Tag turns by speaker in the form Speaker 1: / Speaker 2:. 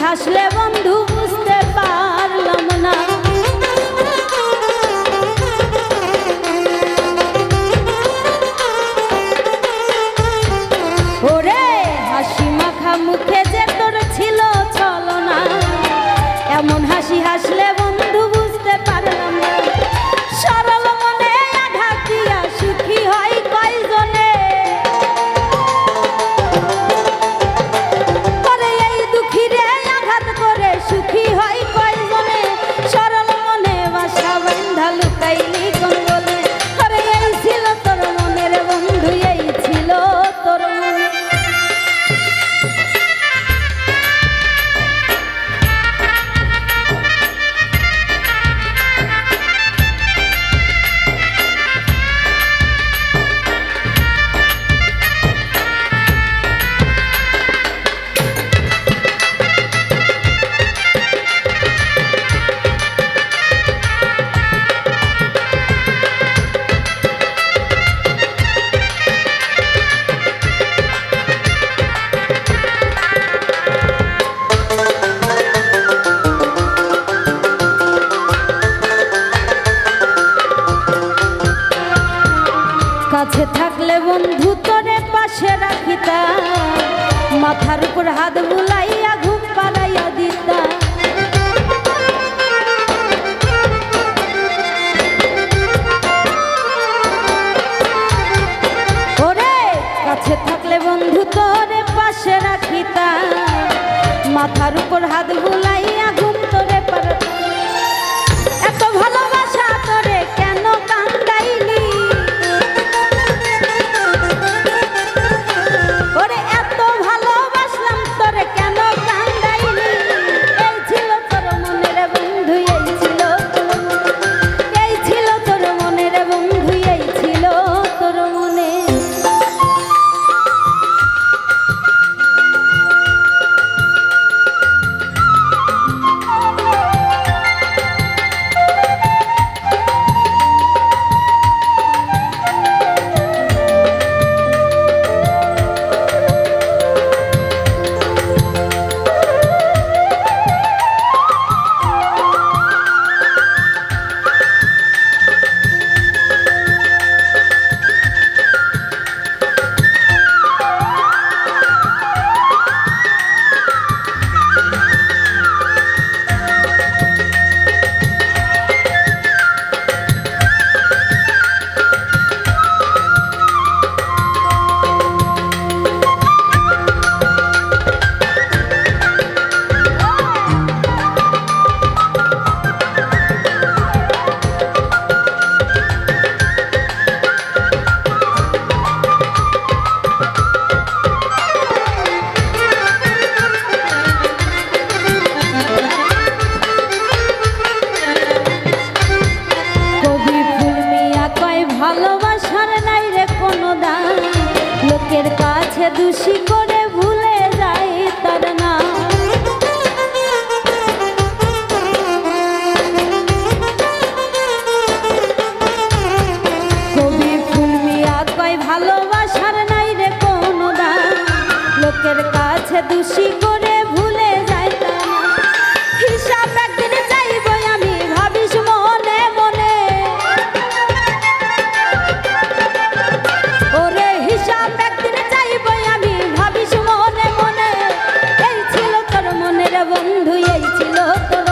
Speaker 1: হাসলে বন্ধু বুঝতে পারলাম না। ওরে হাসি মাখা মুখে যে তোর ছিল ছলনা, এমন হাসি হাসলে বন্ধু বুঝতে পারলাম না। সরল মনে আঘাত দিয়া সুখী হয় কয়জনে, করে এই দুঃখীরে আঘাত করে সুখী হয় কয়জনে। সরল মনে বাসা বান্ধা লুকাইলি কোন বলে, করে এই ছিল তোর মনের বন্ধু, এই ছিল তোর মনে। কাছে থাকলে বন্ধু তোরে পাশে রাখিতা, মাথার উপর হাত বুলাইয়া ঘুম পাড়াইয়া দিতা। ওরে কাছে থাকলে বন্ধু তোরে পাশে রাখিতা, মাথার উপর হাত বুলাইয়া ঘুম তোরে পাড়াইতা। এত ভালোবাসা তোরে কেন কান্দাইলি, ওরে এত ভালোবাসলাম তোরে কেন কান্দাইলি। এই ছিল তোর মনের বন্ধু, এই ছিল তোর মনে, এই ছিল তোর মনের বন্ধু, এই ছিল তোর মনে। ভালোবাসার নাই রে কোনো দাম, লোকের কাছে দোষী করে ভুলে যায় তার নাম। কবি ফুল মিয়া কয় ভালোবাসার নাই রে কোনো দাম, লোকের কাছে দোষী করে ভুলে যায় তার নাম। হিসাব একদিন চাইবো আমি, ভাবিস মনে মনে, ওরে হিসাব একদিন চাইবো আমি, ভাবিস মনে মনে। এই ছিল তোর মনের বন্ধু, এই ছিল তোর